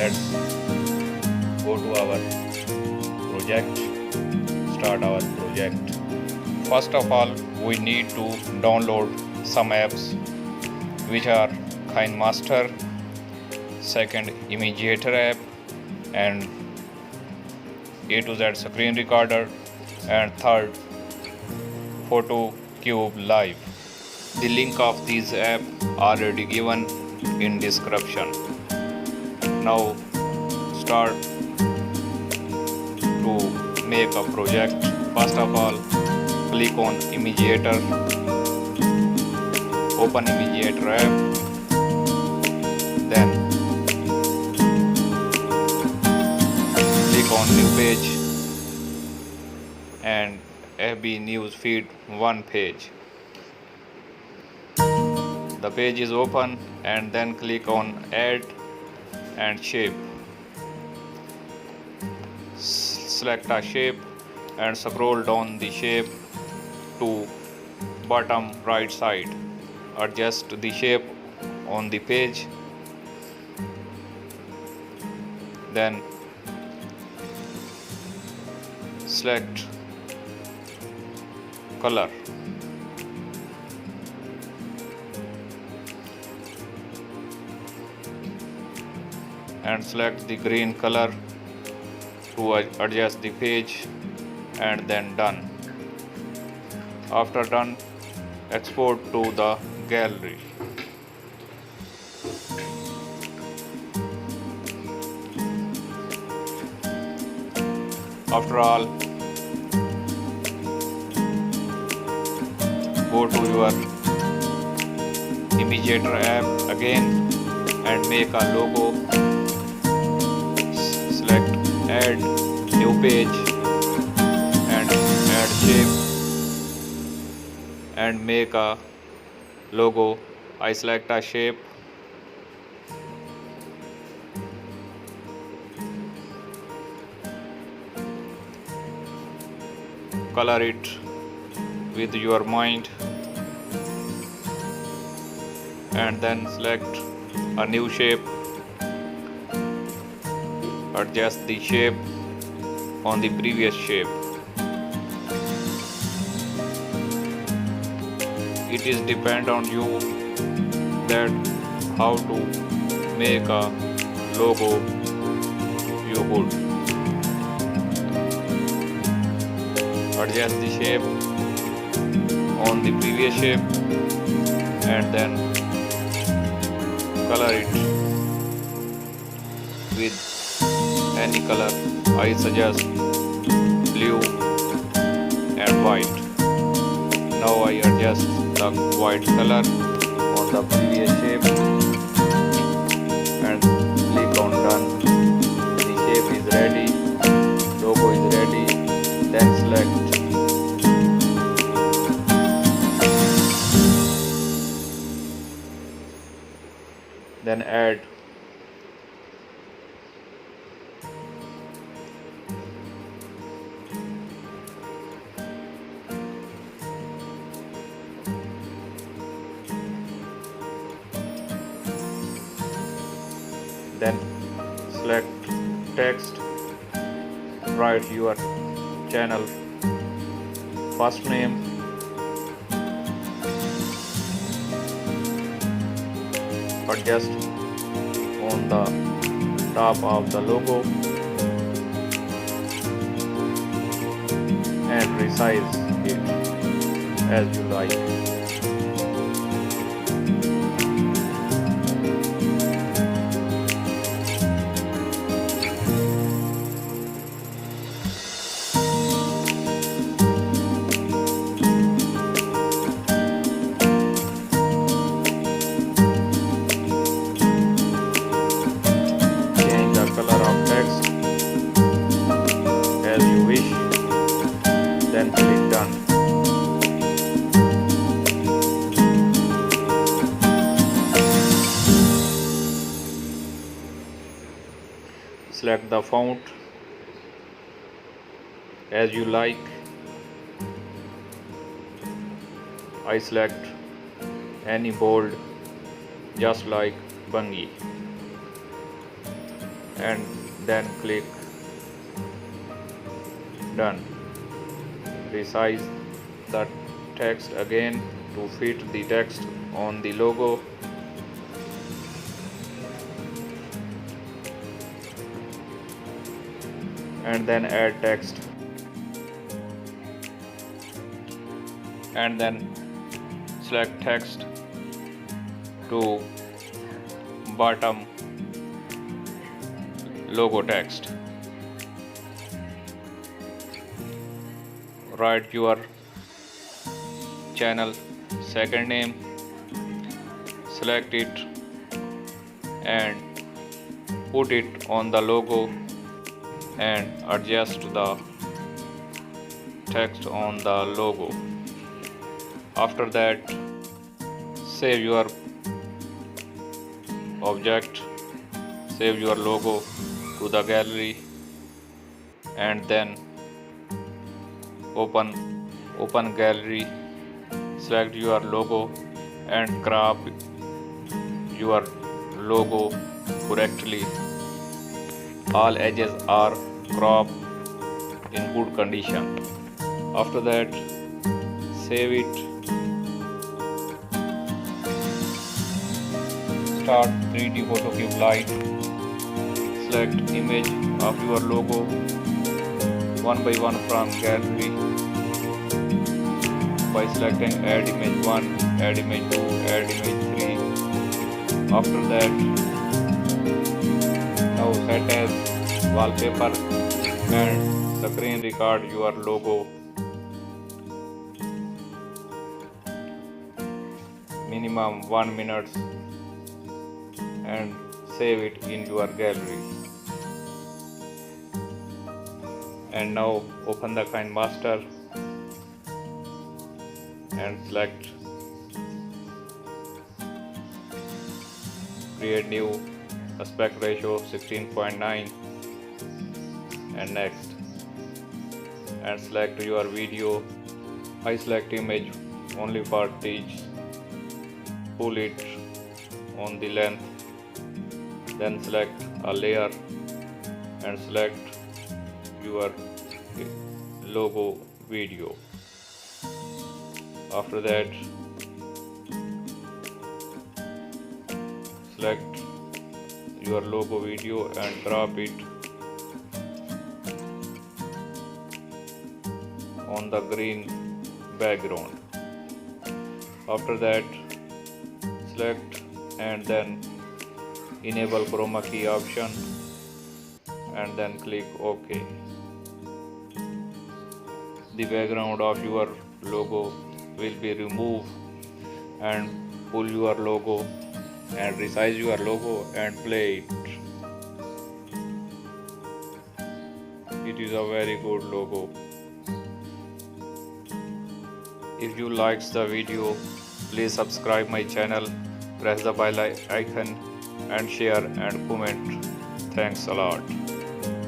let's go to our project, start our project. First of all, we need to download some apps which are Kine Master, second Imagitor app, and A to Z screen recorder, and third Photo Cube Live. The link of these apps already given in description. Now start to make a project. First of all, click on Imagitor, open Imagitor app, then click on new page and FB news feed one page. The page is open, and then click on add and shape. Select a shape and scroll down the shape to bottom right side. Adjust the shape on the page, then select color and select the green color to adjust the page, and then done. After done, export to the gallery. After all, go to your Imagitor app again and make a logo. Select add new page and add shape and make a logo. I select a shape, color it with your mind, and then select a new shape. Adjust the shape on the previous shape. It is depend on you that how to make a logo you good. Adjust the shape on the previous shape and then color it with any color. I suggest blue and white. Now I adjust the white color on the previous shape and click on done. The shape is ready, logo is ready. Then select then add then select text, write your channel first name, adjust on the top of the logo and resize it as you like. Color of text as you wish, then click done. Select the font as you like. I select any bold just like Bungie and then click done. Resize the text again to fit the text on the logo. And then add text, and then select text to bottom logo text. Write your channel second name, select it and put it on the logo and adjust the text on the logo. After that, save your object, save your logo to the gallery, and then open gallery, select your logo and crop your logo correctly. All edges are cropped in good condition. After that, save it. Start 3D photocube light. Select image of your logo one by one from gallery by selecting add image 1, add image 2, add image 3. After that, now set as wallpaper and screen record your logo. Minimum 1 minute and save it in your gallery. And now open the Kine Master and select create new aspect ratio 16.9 and next, and select your video. I select image only for teach, pull it on the length, then select a layer and select your logo video. After that, select your logo video and crop it on the green background. After that, select and then enable chroma key option and then click OK. The background of your logo will be removed, and pull your logo and resize your logo and play it. It is a very good logo. If you liked the video, please subscribe my channel, press the bell icon and share and comment. Thanks a lot.